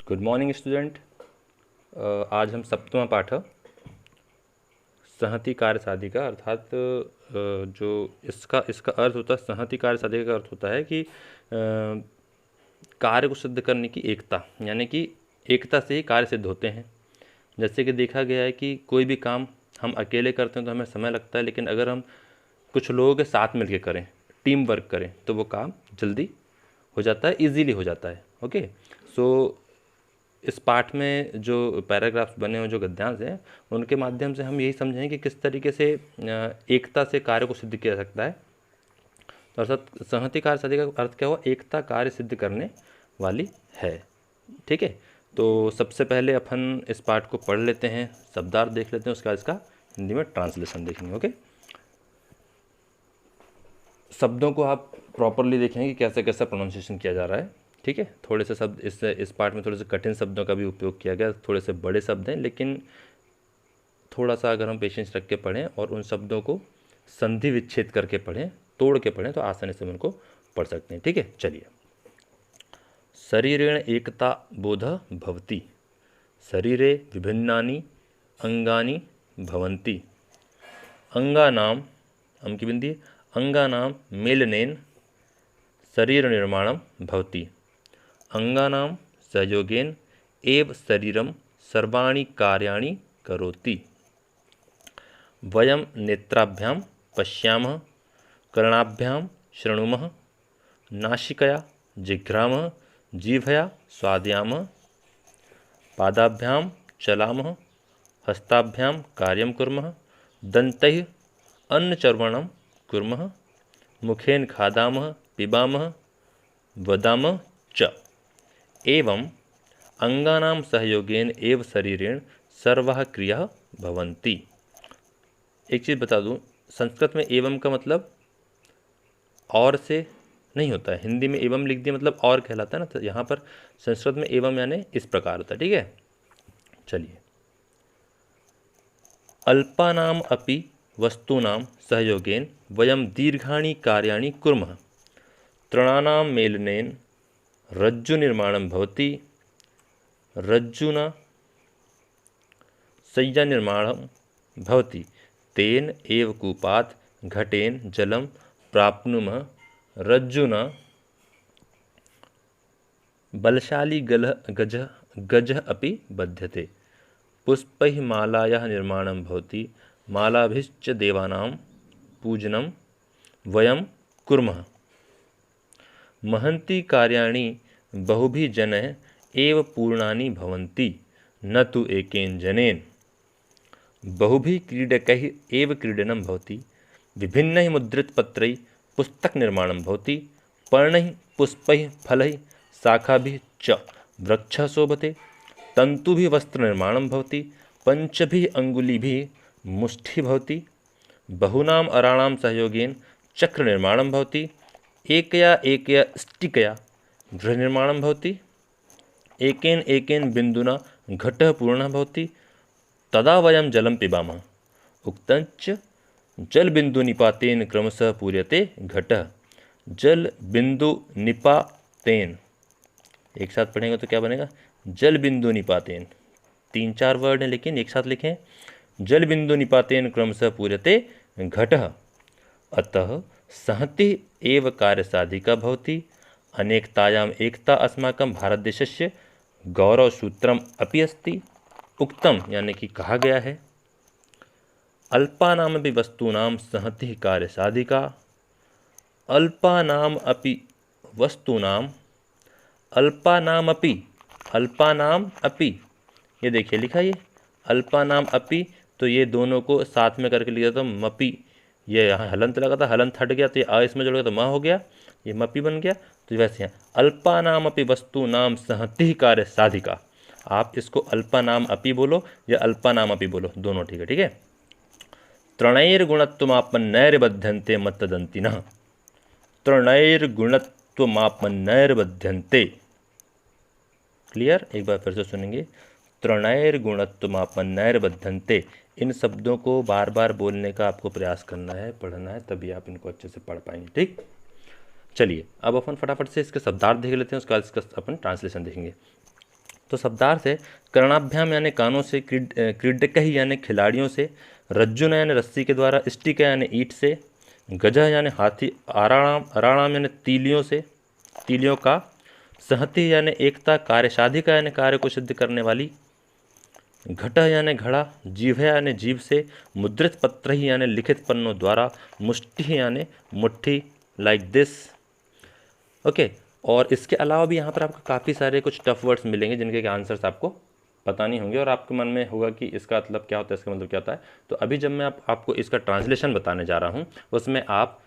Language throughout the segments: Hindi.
Good morning student. आज हम सप्तम पाठ संहति कार्य साधिका अर्थात जो इसका इसका अर्थ होता है, संहति कार्य साधिका का अर्थ होता है कि कार्य को सिद्ध करने की एकता, यानी कि एकता से ही कार्य सिद्ध होते हैं। जैसे कि देखा गया है कि कोई भी काम हम अकेले करते हैं तो हमें समय लगता है, लेकिन अगर हम कुछ लोगों के साथ मिलकर करें, टीम वर्क करें, तो वो काम जल्दी हो जाता है, इजीली हो जाता है। ओके, सो इस पाठ में जो पैराग्राफ्स बने हुए, जो गद्यांश हैं, उनके माध्यम से हम यही समझें कि किस तरीके से एकता से कार्य को सिद्ध किया जा सकता है। तो अर्थात संहति कार्य साधिका का अर्थ क्या हुआ? एकता कार्य सिद्ध करने वाली है। ठीक है, तो सबसे पहले अपन इस पाठ को पढ़ लेते हैं, शब्दार्थ देख लेते हैं, उसके बाद इसका हिंदी में ट्रांसलेशन देखेंगे। ओके, शब्दों को आप प्रॉपरली देखेंगे कि कैसे कैसा प्रोनाउंसिएशन किया जा रहा है। ठीक है, थोड़े से शब्द इस पार्ट में थोड़े से कठिन शब्दों का भी उपयोग किया गया, थोड़े से बड़े शब्द हैं, लेकिन थोड़ा सा अगर हम पेशेंस रख के पढ़ें और उन शब्दों को संधि विच्छेद करके पढ़ें, तोड़ के पढ़ें, तो आसानी से उनको पढ़ सकते हैं। ठीक है, चलिए। शरीरेण एकता बोध भवति, शरीरे विभिन्नानि अंगानि भवन्ति, अंगानाम अम की बिंदी अंगानाम मेलनेन शरीर निर्माणं भवति, अंगानां सहयोगेन एव शरीरं सर्वाणि कार्याणि करोति। वयं नेत्राभ्यां पश्यामः, कर्णाभ्यां शृणुमः, नासिकया जिघ्रामः, जिह्वया स्वादयामः, पादाभ्यां चलामः, हस्ताभ्यां कार्यं कुर्मः, दन्तैः अन्नचर्वणं कुर्मः, मुखेन खादामः, पिबामः, वदामः च। एवं अंगानां सहयोगेन एव शरीरेण सर्वाः क्रियाः भवन्ति। एक चीज़ बता दूं, संस्कृत में एवं का मतलब और से नहीं होता है, हिंदी में एवं लिख दिया मतलब और कहलाता है ना, तो यहाँ पर संस्कृत में एवं यानी इस प्रकार होता है। ठीक है, चलिए। अल्पानाम अपि वस्तूनां सहयोगेन वयं दीर्घाणि कार्याणि कुर्मः, तृणानां मेलनेन रज्जु निर्माणं भवति, रज्जुना शय्या निर्माणं भवति, तेन एव कूपात् घटेन जलं प्राप्नुमः, रज्जुना बलशाली गजः अपि बध्यते, पुष्पैः मालायाः निर्माणं भवति, मालाभिश्च देवानां पूजनं वयं कुर्मः, महन्ति कार्याणि बहुभिः जनैः एव पूर्णानि भवन्ति, न तु एकेन जनेन, बहुभिः क्रीडकैः एव क्रीडनं भवति, विभिन्नैः मुद्रितपत्रैः पुस्तकनिर्माणं भवति, पर्णैः पुष्पैः फलैः शाखाभिः च वृक्षः शोभते, तन्तुभिः वस्त्रनिर्माणं भवति, पञ्चभिः अङ्गुलीभिः मुष्टिः भवति, बहूनाम् अराणां सहयोगेन चक्रनिर्माणं भवति, एकया एकया स्टिकया गृहनिर्माणं भवति, एकेन एकेन बिन्दुना घटः पूर्णः भवति, तदा वयं जलं पिबामः, उक्तञ्च जलबिन्दुनिपातेन क्रमशः पूर्यते घटः, जलबिन्दुनिपातेन। एक साथ पढ़ेंगे तो क्या बनेगा? जलबिन्दुनिपातेन। 3-4 वर्ड हैं, लेकिन एक साथ लिखें। जलबिन्दुनिपातेन क्रमशः पूर्यते घटः, अतः संहति एव कार्यसाधिका भवति, अनेकतायाम् एकता अस्माकं भारतदेशस्य गौरवसूत्रम् अपि अस्ति। उक्तम यानी कि कहा गया है, अल्पानामपि वस्तूनां संहतिः कार्यसाधिका, अल्पानाम अपि वस्तूनां, अल्पानाम अपि, ये देखिए लिखा, ये अल्पानाम अपि, तो ये दोनों को साथ में करके लिखा, तो मपि, ये यहाँ हलंत लगा था, हलंत हट गया तो ये आ इसमें जुड़ गया तो म हो गया, ये मपि बन गया। तो वैसे यहाँ अल्पानाम अपि वस्तूनां संहतिः कार्य साधिका, आप इसको अल्पानाम अपि बोलो या अल्पानाम अपि बोलो, दोनों ठीक है। ठीक है, त्रणैर्गुणत्वमापन्नैर्बध्यन्ते मत्तदन्तिनः, त्रणैर्गुणत्वमापन्नैर्बध्यन्ते। क्लियर? एक बार फिर से सुनेंगे, त्रणैर्गुणत्वमापन्नैर्बध्यन्ते। इन शब्दों को बार बार बोलने का आपको प्रयास करना है, पढ़ना है, तभी आप इनको अच्छे से पढ़ पाएंगे। ठीक, चलिए अब अपन फटाफट से इसके शब्दार्थ देख लेते हैं, उसके बाद इसका अपन ट्रांसलेशन देखेंगे। तो शब्दार्थ है कर्णाभ्याम यानी कानों से, क्रीडक यानी खिलाड़ियों से, रज्जुन यानी रस्सी के द्वारा, स्टिक यानी ईंट से, गजह यानी हाथी, आराणाम आराणाम यानी तीलियों से, तीलियों का, सहति यानी एकता, कार्यसाधिका यानी कार्य को सिद्ध करने वाली, घट यानी घड़ा, जीभ यानी जीभ से, मुद्रित पत्र यानी लिखित पन्नों द्वारा, मुष्टि यानी मुट्ठी, लाइक दिस। ओके, और इसके अलावा भी यहाँ पर आपको काफ़ी सारे कुछ टफ वर्ड्स मिलेंगे जिनके के आंसर्स आपको पता नहीं होंगे और आपके मन में होगा कि इसका मतलब क्या होता है, इसका मतलब क्या होता है। तो अभी जब मैं आपको इसका ट्रांसलेशन बताने जा रहा हूँ, उसमें आप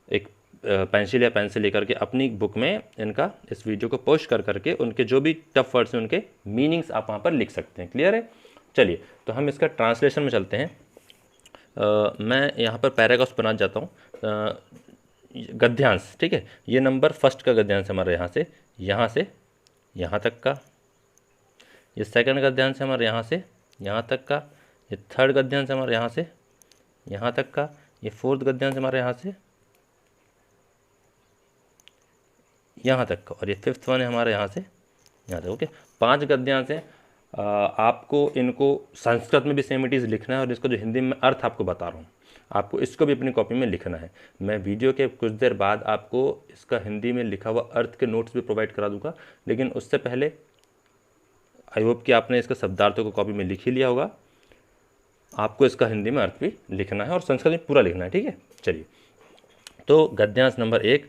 एक पेंसिल या पेंसिल लेकर के अपनी बुक में इनका इस वीडियो को पोस्ट कर करके उनके जो भी टफ वर्ड्स हैं उनके मीनिंग्स आप वहाँ पर लिख सकते हैं। क्लियर है? चलिए, तो हम इसका ट्रांसलेशन में चलते हैं। मैं यहाँ पर पैराग्राफ्स बना जाता हूँ। गद्यांश, ठीक है, ये नंबर फर्स्ट का गद्यांश हमारे यहाँ से यहाँ तक का, ये सेकंड गद्यांश हमारे यहाँ से यहाँ तक का, ये थर्ड गद्यांश हमारे यहाँ से यहाँ तक का, ये फोर्थ गद्यांश हमारे यहाँ से यहाँ तक का, और ये फिफ्थ वन है हमारे यहाँ से यहाँ तक। ओके, 5 गद्यांश हैं। आपको इनको संस्कृत में भी सेम इट इज़ लिखना है और इसको जो हिंदी में अर्थ आपको बता रहा हूँ, आपको इसको भी अपनी कॉपी में लिखना है। मैं वीडियो के कुछ देर बाद आपको इसका हिंदी में लिखा हुआ अर्थ के नोट्स भी प्रोवाइड करा दूंगा, लेकिन उससे पहले आई होप कि आपने इसका शब्दार्थों को कॉपी में लिख ही लिया होगा। आपको इसका हिंदी में अर्थ भी लिखना है और संस्कृत में पूरा लिखना है, ठीक है। चलिए, तो गद्यांश नंबर 1,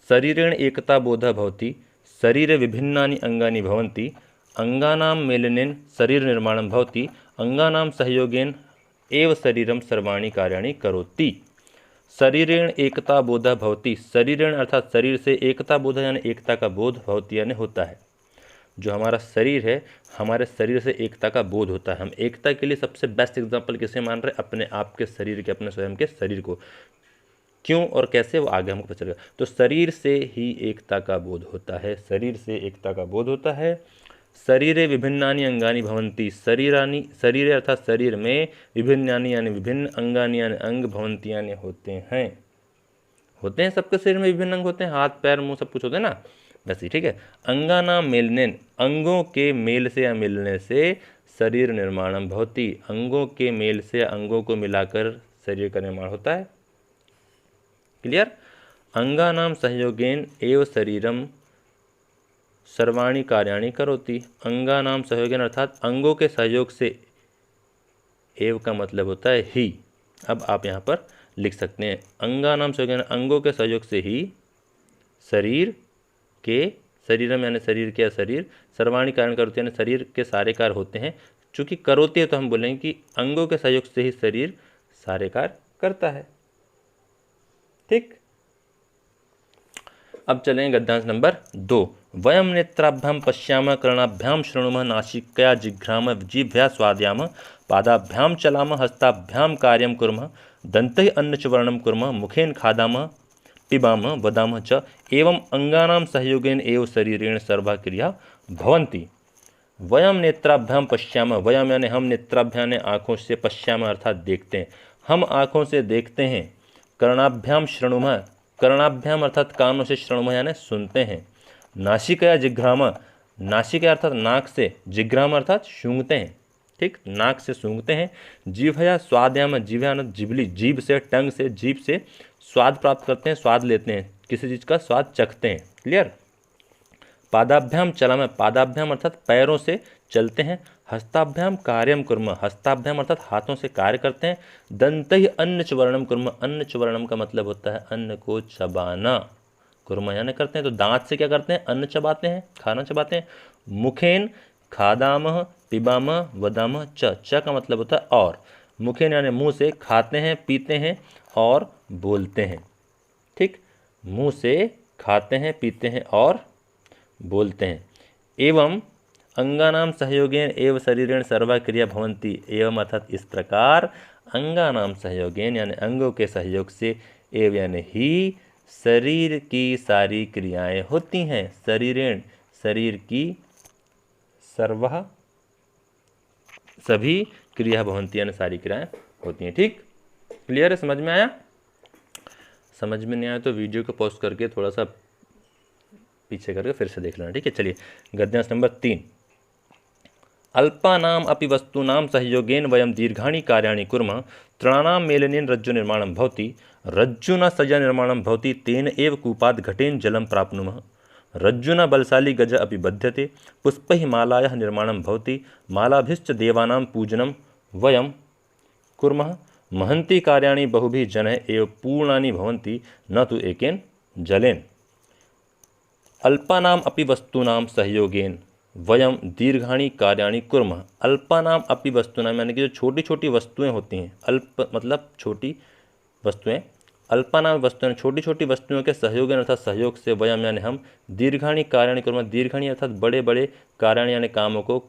शरीरेण एकता बोधा भवति, शरीरे विभिन्नानि अंगानि भवन्ति, अंगानां मेलनेन शरीर निर्माणं भवति, अंगानां सहयोगेन एव शरीरम सर्वाणि कार्याणि करोति। शरीरेण एकता बोधा भवति, शरीरेण अर्थात शरीर से, एकता बोधा यानी एकता का बोध, भवति यानी होता है। जो हमारा शरीर है, हमारे शरीर से एकता का बोध होता है। हम एकता के लिए सबसे बेस्ट एग्जाम्पल किसे मान रहे हैं? अपने आप के शरीर के, अपने स्वयं के शरीर को। क्यों और कैसे, वो आगे हमको पता चलेगा। तो शरीर से ही एकता का बोध होता है, शरीर से एकता का बोध होता है। शरीरे विभिन्नानि अंगानि भवन्ति, शरीर अर्थात शरीर में, विभिन्नानि यानी विभिन्न, अंगानि यानी अंग, भवन्ति यानी होते हैं सबके शरीर में विभिन्न अंग होते हैं, हाथ पैर मुंह सब कुछ होते हैं ना, वैसे ही, ठीक है। अंगानां मेलनेन, अंगों के मेल से या मिलने से शरीर निर्माणम भवति, अंगों के मेल से अंगों को मिलाकर शरीर का निर्माण होता है। क्लियर? अंगानां सहयोगेन एव शरीरम सर्वाणि कार्याणि करोति, अंगानां सहयोगेन अर्थात अंगों के सहयोग से, एव का मतलब होता है ही। अब आप यहाँ पर लिख सकते हैं अंगानां सहयोगेन, अंगों के सहयोग से ही शरीर के, शरीरम यानी शरीर के, शरीर, सर्वाणि कार्याणि करोति यानी शरीर के सारे कार्य होते हैं। चूँकि करोति है तो हम बोलेंगे कि अंगों के सहयोग से ही शरीर सारे कार्य करता है, ठीक। अब चलेंगे गद्यांश नंबर 2। वयम नेत्राभ्याम पश्यामः, कर्णाभ्याम शृणुमः, नासिकया जिघ्रामः, जिह्वया स्वादयामः, पादाभ्याम चलामः, हस्ताभ्याम कार्यं कुर्मः, दन्तैः अन्नचूर्णं कुर्मः, मुखेन खादामः, पिबामः, वदामः च, एवं अंगानां सहयोगेन एव शरीरेण सर्वा क्रिया भवन्ति। वयम नेत्राभ्याम पश्यामः, वयम यानी हम, नेत्राभ्याम यानी आँखों से, पश्यामः अर्थात देखते हैं, हम आँखों से देखते हैं। कर्णाभ्याम शृणुमः, कर्णाभ्याम अर्थात कानों से, शृणुमः यानी सुनते हैं। नासिकया जिघ्रामः, नासिका अर्थात नाक से, जिघ्रामः अर्थात सूंघते हैं, ठीक, नाक से सूंघते हैं। जिह्वया स्वादयामः, जिह्वा जिभली, जीभ से, टंग से, जीभ से स्वाद प्राप्त करते हैं, स्वाद लेते हैं, किसी चीज़ का स्वाद चखते हैं। क्लियर? पादाभ्याम चलामः, पादाभ्याम अर्थात पैरों से चलते हैं। हस्ताभ्याम कार्यम कुर्मः, हस्ताभ्याम अर्थात हाथों से कार्य करते हैं। दन्तैः अन्न च्वर्णम कुर्मः, अन्न च्वर्णम का मतलब होता है अन्न को चबाना, कुर्मः यानी करते हैं। तो दांत से क्या करते हैं? अन्न चबाते हैं, खाना चबाते हैं। मुखेन खादामः, पिबामः, वदामः च, च का मतलब होता है और। मुखेन यानी मुंह से, खाते हैं, पीते हैं और बोलते हैं, ठीक। मुंह से खाते हैं, पीते हैं और बोलते हैं। एवं अंगानाम सहयोगेन एव शरीरेण सर्वा क्रिया भवन्ति, एवं अर्थात इस प्रकार, अंगानाम सहयोगेन यानी अंगों के सहयोग से, एव यानी ही, शरीर की सारी क्रियाएं होती हैं। शरीरेण शरीर की, सर्वा सभी, क्रिया भवन्ति यानी सारी क्रियाएं होती हैं, ठीक। क्लियर है? समझ में आया? समझ में नहीं आया तो वीडियो को पॉज करके थोड़ा सा पीछे करके फिर से देख लेना, ठीक है। चलिए, गद्यांश नंबर 3। अल्पानाम अपि वस्तूनां सहयोगेन वयं दीर्घाणि कार्याणि कुर्मः। तृणानां मेलनेन रज्जुनिर्माणं भवति। रज्जुना शय्यानिर्माणं भवति। तेन एव कूपात् घटेन जलं प्राप्नुमः। रज्जुना बलशाली गज अपि बध्यते। पुष्पैः मालायाः निर्माणं भवति। मालाभिश्च देवानां पूजनं वयं कुर्मः। महन्ति कार्याणि बहुभिः जनैः एव पूर्णानि भवन्ति, न तु एकेन जलेन। अल्पानाम अपि वस्तूनां सहयोगेन वयम दीर्घाणि कार्याणि कुर्मः। अल्पानाम अपि वस्तूनां यानी कि जो छोटी छोटी वस्तुएं होती हैं, अल्प मतलब छोटी वस्तुएं, अल्पानाम वस्तुएं छोटी छोटी वस्तुओं के सहयोग अर्थात सहयोग से वयम यानी हम दीर्घाणि कार्याणि कुर्मः। दीर्घाणि अर्थात बड़े बड़े कार्याणि यानी कामों को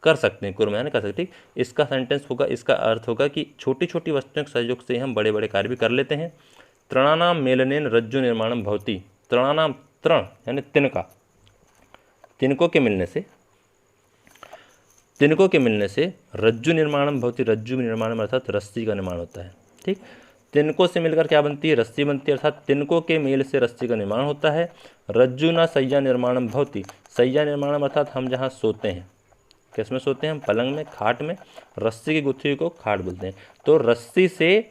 कर सकते हैं, कुर्मः यानी कर सकते हैं। इसका सेंटेंस होगा, इसका अर्थ होगा कि छोटी छोटी वस्तुओं के सहयोग से हम बड़े बड़े कार्य भी कर लेते हैं। तृणानाम मेलनेन रज्जु निर्माणम भवति। तृणानाम, तृण यानी तिनका, तिनकों के मिलने से रज्जु निर्माणम भवति। रज्जु निर्माणम अर्थात रस्सी का निर्माण होता है। ठीक, तिनकों से मिलकर क्या बनती है? रस्सी बनती है, अर्थात तिनकों के मेल से रस्सी का निर्माण होता है। रज्जुना शय्या निर्माणम भवति। शय्या निर्माणम अर्थात हम जहाँ सोते हैं, किस में सोते हैं? हम पलंग में, खाट में। रस्सी की गुत्थी हुई को खाट बोलते हैं। तो रस्सी से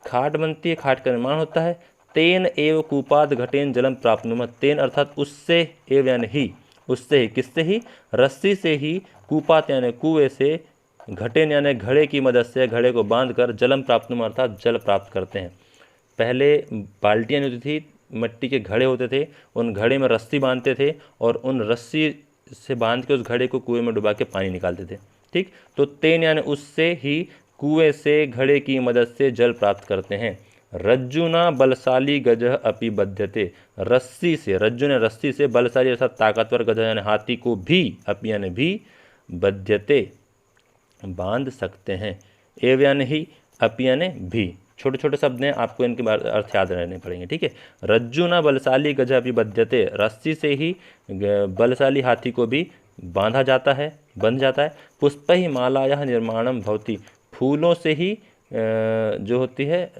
खाट बनती है, खाट का निर्माण होता है। तेन एव कूपाद घटेन जलम प्राप्नुमः। तेन अर्थात उससे, एव यानी ही, उससे ही, किससे ही? रस्सी से ही, कूपात यानी कुएं से, घटेन यानी घड़े की मदद से, घड़े को बांधकर जलम प्राप्नुमः अर्थात जल प्राप्त करते हैं। पहले बाल्टियाँ नहीं होती थी, मिट्टी के घड़े होते थे, उन घड़े में रस्सी बांधते थे और उन रस्सी से बांध के उस घड़े को कुएं में डुबा के पानी निकालते थे। ठीक, तो तेन यानी उससे ही, कुएं से, घड़े की मदद से जल प्राप्त करते हैं। रज्जुना बलशाली गजः अपि बध्यते। रस्सी से, रज्जु ने रस्सी से, बलशाली अर्थात ताकतवर गजः यानी हाथी को भी, अपि यानी भी, बध्यते बांध सकते हैं। एव यानी ही, अपि यानी भी। छोटे छोटे शब्द हैं, आपको इनके अर्थ याद रहने पड़ेंगे। ठीक है, रज्जुना बलशाली गजः अपि बध्यते। रस्सी से ही बलशाली हाथी को भी बांधा जाता है, बंध जाता है। पुष्पैः मालायाः निर्माणं भवति। फूलों से ही जो होती है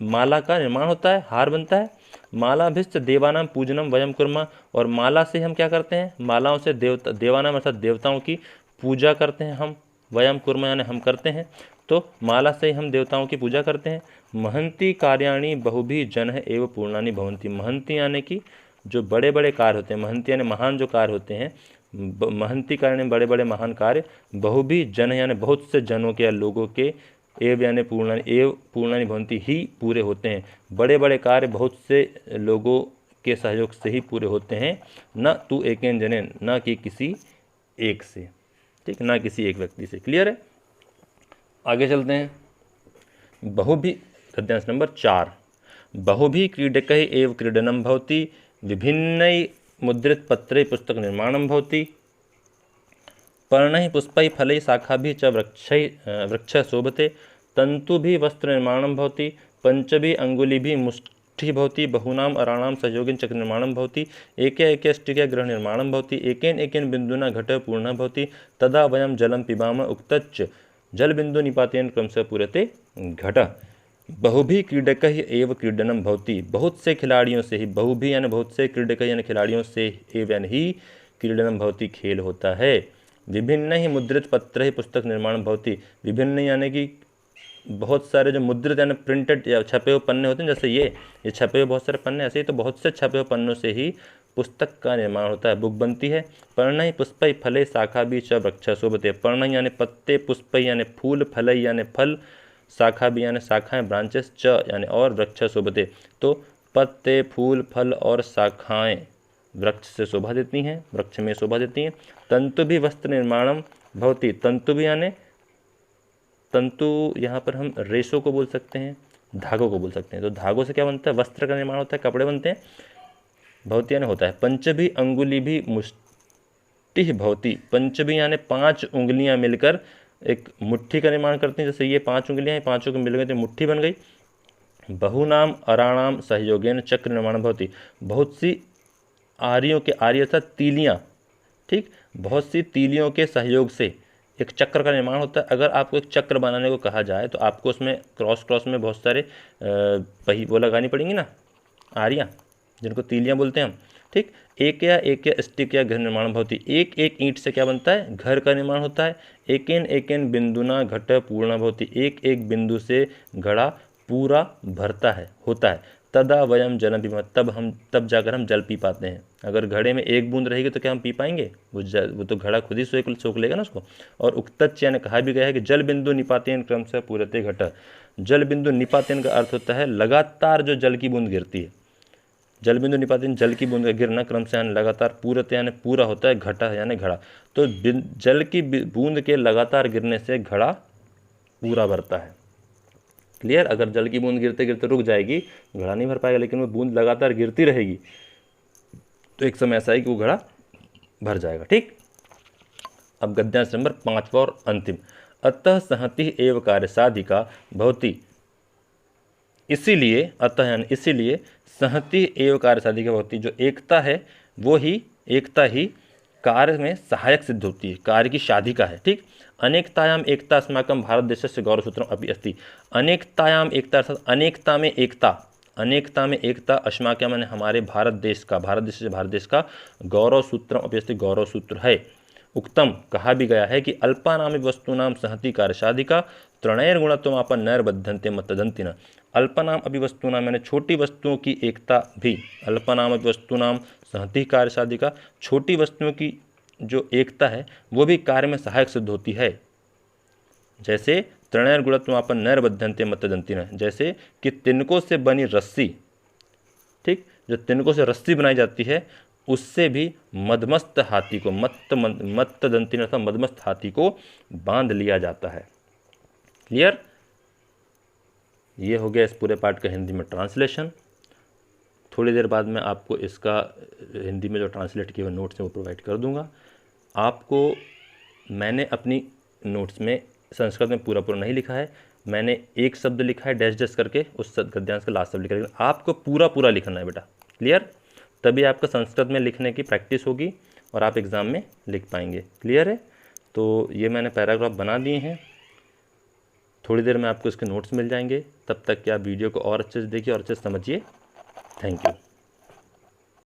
माला का निर्माण होता है, हार बनता है। मालाभिश्च देवानां पूजनम वयम कुर्मः। और माला से हम क्या करते हैं? मालाओं से देवानां अर्थात देवताओं की पूजा करते हैं हम। वयम कुर्मः यानी हम करते हैं, तो माला से हम देवताओं की पूजा करते हैं। महन्ति कार्याणि बहुभिः जनैः एव पूर्णानि भवन्ति। महन्ति यानी कि जो बड़े बड़े कार्य होते हैं, महन्ति यानी महान जो कार्य होते हैं, महन्ति कार्य बड़े बड़े महान कार्य, बहुभिः जन यानी बहुत से जनों के या लोगों के, एव यानी पूर्णानि, एव पूर्णानि भवन्ति ही पूरे होते हैं। बड़े बड़े कार्य बहुत से लोगों के सहयोग से ही पूरे होते हैं। न तु एकेन जनेन, न कि किसी एक से। ठीक, ना किसी एक व्यक्ति से। क्लियर है? आगे चलते हैं। बहुभी, गद्यांश नंबर 4। बहुभी क्रीडकैः एव क्रीडनं भवति। विभिन्नैः मुद्रितपत्रैः पुस्तक निर्माणं भवति। पर्णैः पुष्पैः फलैः शाखाभिः च वृक्षः शोभते। तन्तुभिः वस्त्रनिर्माणं भवति। पंचभिः अङ्गुलिभिः मुष्टिः भवति। बहूनाम् अराणां सहयोगेन चक्रनिर्माणं भवति। एके एके अष्टिके गृहनिर्माणं भवति। एकेन एकेन बिन्दुना घटः पूर्णः भवति। तदा वयं जलं पिबामः। उक्तच्च जलबिन्दु निपातेन क्रमशः पूर्यते घटः। बहुभिः क्रीडकैः एव क्रीडनं भवति। बहुत से खिलाड़ियों से ही, बहुभिः यानी बहुत से, क्रीडकैः यानी खिलाड़ियों से, एव यानी ही, क्रीडनं भवति खेल होता है। विभिन्नैः मुद्रितपत्रैः पुस्तक निर्माणं भवति। विभिन्न यानी कि बहुत सारे जो मुद्रित यानी प्रिंटेड या छपे हुए पन्ने होते हैं, जैसे ये छपे हुए बहुत सारे पन्ने, ऐसे ही तो बहुत से छपे हुए पन्नों से ही पुस्तक का निर्माण होता है, बुक बनती है। पर्णैः पुष्पैः फलैः शाखाभिः च वृक्षः शोभते। पर्णैः यानी पत्ते, पुष्पैः यानी फूल, फलैः यानी फल, शाखाभिः यानी शाखाएं, ब्रांचेस, च यानी और, वृक्षः शोभते। तो पत्ते, फूल, फल और शाखाएं वृक्ष से शोभा देती हैं, वृक्ष में शोभा देती हैं। तंतु भी वस्त्र निर्माणम भवति। तंतु भी यानी, तंतु यहाँ पर हम रेशों को बोल सकते हैं, धागों को बोल सकते हैं। तो धागों से क्या बनता है? वस्त्र का निर्माण होता है, कपड़े बनते हैं। भवति यानी होता है। पंचभी अंगुली भी मुष्टि भवति। पंचभी यानी 5 उंगलियां मिलकर एक मुट्ठी का निर्माण करती हैं। जैसे ये 5 उंगलियां हैं, 5 को मिल गई तो मुट्ठी बन गई। बहुनाम अराणाम सहयोगेन चक्र निर्माण भवति। बहुत सी आरियों के, आर्य अर्थात तीलियाँ, ठीक, बहुत सी तीलियों के सहयोग से एक चक्र का निर्माण होता है। अगर आपको एक चक्र बनाने को कहा जाए तो आपको उसमें क्रॉस में बहुत सारे वो लगानी पड़ेंगी ना, आरियाँ, जिनको तीलियाँ बोलते हैं हम। ठीक। एक या स्टिक या घर निर्माण भवति, एक एक ईंट से क्या बनता है, घर का निर्माण होता है। एकेन बिंदुना घट पूर्ण भवति, एक एक बिंदु से घड़ा पूरा भरता है, होता है। तदा वयम जल पीमा, तब जाकर हम जल पी पाते हैं। अगर घड़े में एक बूंद रहेगी तो क्या हम पी पाएंगे, वो तो घड़ा खुद ही सोख लेगा ना उसको। और उक्तच यानी कहा भी गया है कि जल बिंदु निपातेन क्रम से पूरते घट। जल बिंदु निपातेन का अर्थ होता है लगातार जो जल की बूंद गिरती है। जल बिंदु निपातेन जल की बूंद का गिरना, क्रम से यानी लगातार, पूरते यानी पूरा होता है, घटा यानी घड़ा। तो जल की बूंद के लगातार गिरने से घड़ा पूरा भरता है। क्लियर। अगर जल की बूंद गिरते गिरते रुक जाएगी, घड़ा नहीं भर पाएगा, लेकिन वो बूंद लगातार गिरती रहेगी तो एक समय ऐसा है कि वो घड़ा भर जाएगा। ठीक। अब गद्यांश नंबर 5वां और अंतिम। अतः संहति एवं कार्य साधिका भवति, इसीलिए, अतः यानी इसीलिए, संहति एवं कार्य साधिका भवति, जो एकता है वो ही, एकता ही कार्य में सहायक सिद्ध होती है, कार्य की साधिका है। ठीक। अनेकतायाम एकता अस्माकं भारत देशस्य गौरवसूत्रम अपि अस्ति। अनेकतायाम एकता अर्थात अनेकता में एकता, अनेकता में एकता, अस्माकं माने हमारे भारत देश का, भारत देश से भारत देश का, गौरव सूत्रम अपि अस्ति, गौरव सूत्र है। उक्तम कहा भी गया है कि अल्पानाम वस्तूनाम संहति कार्य साधिका त्रणैर गुणत्वमापन नैर्बध्यन्ते मत्तदन्ति न। अल्पनाम अभी वस्तुनाम यानी छोटी वस्तुओं की एकता भी, अल्पनाम अभी वस्तुनाम संहति कार्य साधिका, छोटी वस्तुओं की जो एकता है वो भी कार्य में सहायक सिद्ध होती है। जैसे त्रणैर गुणत्वमापन नैर्बध्यन्ते मत्तदन्ति न, जैसे कि तिनकों से बनी रस्सी, ठीक, जो तिनकों से रस्सी बनाई जाती है उससे भी मदमस्त हाथी को, मत्तदंती अर्थात मदमस्त हाथी को बांध लिया जाता है। क्लियर। ये हो गया इस पूरे पार्ट का हिंदी में ट्रांसलेशन। थोड़ी देर बाद मैं आपको इसका हिंदी में जो ट्रांसलेट किए हुए नोट्स हैं वो प्रोवाइड कर दूंगा आपको। मैंने अपनी नोट्स में संस्कृत में पूरा नहीं लिखा है, मैंने एक शब्द लिखा है डैश डैश करके, उस गद्यांश का लास्ट शब्द लिखा है। आपको पूरा लिखना है बेटा। क्लियर। तभी आपका संस्कृत में लिखने की प्रैक्टिस होगी और आप एग्ज़ाम में लिख पाएंगे। क्लियर है। तो ये मैंने पैराग्राफ बना दिए हैं, थोड़ी देर में आपको इसके नोट्स मिल जाएंगे। तब तक कि आप वीडियो को और अच्छे से देखिए और अच्छे से समझिए। Thank you.